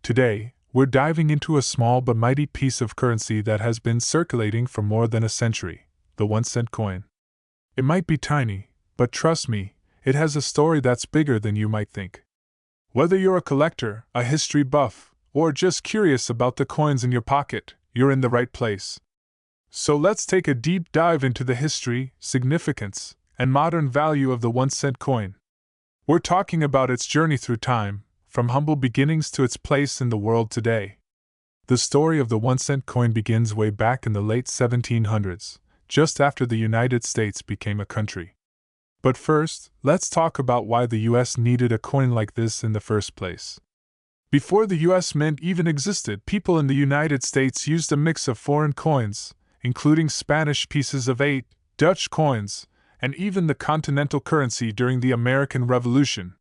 Today, we're diving into a small but mighty piece of currency that has been circulating for more than a century, the 1-cent coin. It might be tiny, but trust me, it has a story that's bigger than you might think. Whether you're a collector, a history buff, or just curious about the coins in your pocket, you're in the right place. So let's take a deep dive into the history, significance, and modern value of the 1-cent coin. We're talking about its journey through time, from humble beginnings to its place in the world today. The story of the 1-cent coin begins way back in the late 1700s, just after the United States became a country. But first, let's talk about why the US needed a coin like this in the first place. Before the US Mint even existed, people in the United States used a mix of foreign coins, including Spanish pieces of 8, Dutch coins, and even the continental currency during the American Revolution.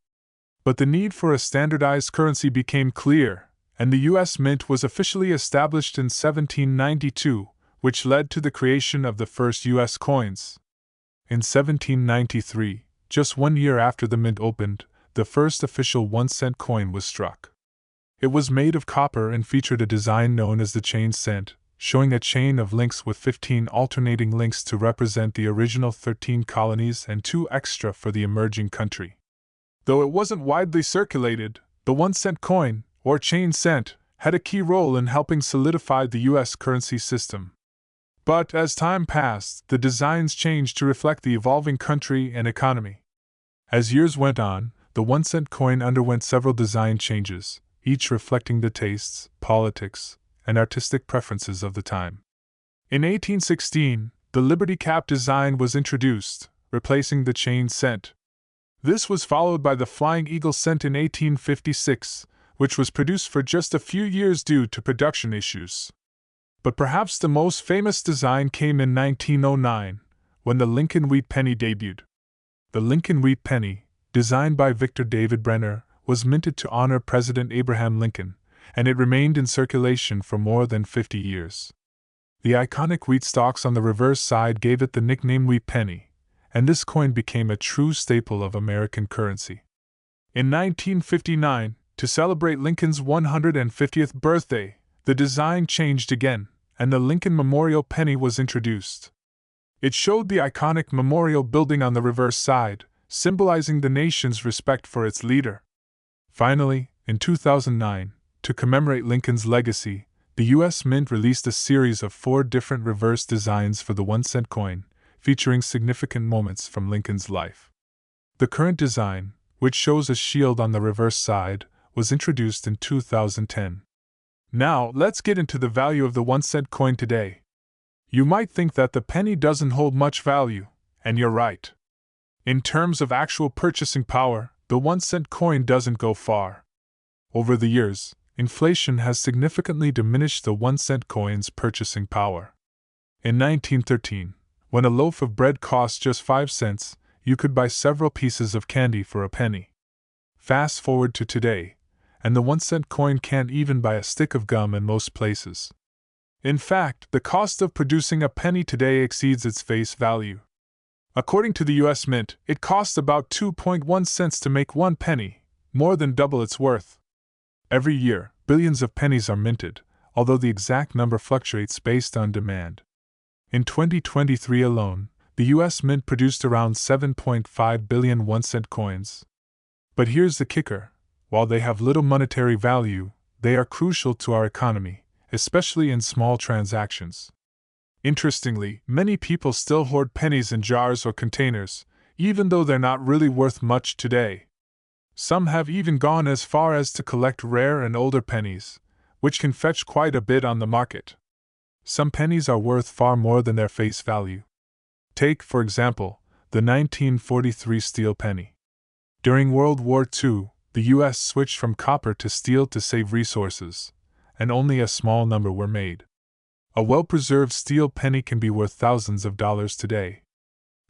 But the need for a standardized currency became clear, and the US Mint was officially established in 1792, which led to the creation of the first US coins. In 1793, just 1 year after the mint opened, the first official 1-cent coin was struck. It was made of copper and featured a design known as the chain cent, showing a chain of links with 15 alternating links to represent the original 13 colonies and 2 extra for the emerging country. Though it wasn't widely circulated, the 1-cent coin, or chain cent, had a key role in helping solidify the US currency system. But as time passed, the designs changed to reflect the evolving country and economy. As years went on, the 1-cent coin underwent several design changes, each reflecting the tastes, politics, and artistic preferences of the time. In 1816, the Liberty Cap design was introduced, replacing the chain cent. This was followed by the Flying Eagle cent in 1856, which was produced for just a few years due to production issues. But perhaps the most famous design came in 1909, when the Lincoln Wheat Penny debuted. The Lincoln Wheat Penny, designed by Victor David Brenner, was minted to honor President Abraham Lincoln, and it remained in circulation for more than 50 years. The iconic wheat stalks on the reverse side gave it the nickname Wheat Penny, and this coin became a true staple of American currency. In 1959, to celebrate Lincoln's 150th birthday, the design changed again, and the Lincoln Memorial Penny was introduced. It showed the iconic memorial building on the reverse side, symbolizing the nation's respect for its leader. Finally, in 2009, to commemorate Lincoln's legacy, the US Mint released a series of 4 different reverse designs for the 1-cent coin, featuring significant moments from Lincoln's life. The current design, which shows a shield on the reverse side, was introduced in 2010. Now, let's get into the value of the 1-cent coin today. You might think that the penny doesn't hold much value, and you're right. In terms of actual purchasing power, the 1-cent coin doesn't go far. Over the years, inflation has significantly diminished the 1-cent coin's purchasing power. In 1913, when a loaf of bread cost just 5 cents, you could buy several pieces of candy for a penny. Fast forward to today, and the 1-cent coin can't even buy a stick of gum in most places. In fact, the cost of producing a penny today exceeds its face value. According to the US Mint, it costs about 2.1 cents to make 1 penny, more than double its worth. Every year, billions of pennies are minted, although the exact number fluctuates based on demand. In 2023 alone, the US Mint produced around 7.5 billion 1-cent coins. But here's the kicker: while they have little monetary value, they are crucial to our economy, especially in small transactions. Interestingly, many people still hoard pennies in jars or containers, even though they're not really worth much today. Some have even gone as far as to collect rare and older pennies, which can fetch quite a bit on the market. Some pennies are worth far more than their face value. Take, for example, the 1943 steel penny. During World War II, the US switched from copper to steel to save resources, and only a small number were made. A well-preserved steel penny can be worth thousands of dollars today.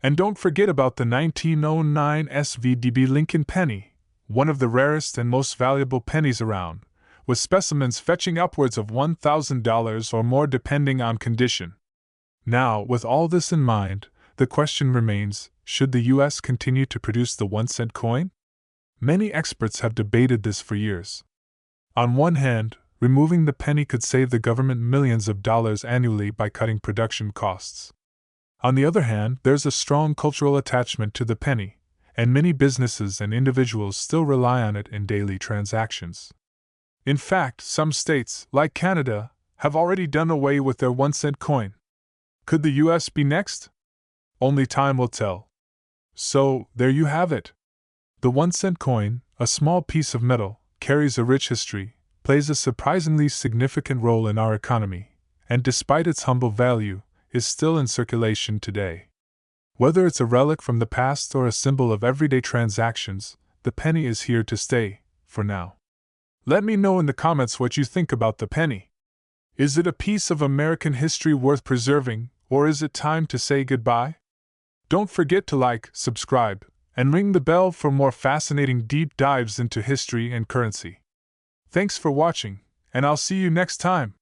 And don't forget about the 1909 SVDB Lincoln penny, one of the rarest and most valuable pennies around, with specimens fetching upwards of $1,000 or more depending on condition. Now, with all this in mind, the question remains, should the US continue to produce the 1-cent coin? Many experts have debated this for years. On one hand, removing the penny could save the government millions of dollars annually by cutting production costs. On the other hand, there's a strong cultural attachment to the penny, and many businesses and individuals still rely on it in daily transactions. In fact, some states, like Canada, have already done away with their 1-cent coin. Could the US be next? Only time will tell. So, there you have it. The 1-cent coin, a small piece of metal, carries a rich history, plays a surprisingly significant role in our economy, and despite its humble value, is still in circulation today. Whether it's a relic from the past or a symbol of everyday transactions, the penny is here to stay, for now. Let me know in the comments what you think about the penny. Is it a piece of American history worth preserving, or is it time to say goodbye? Don't forget to like, subscribe, and ring the bell for more fascinating deep dives into history and currency. Thanks for watching, and I'll see you next time.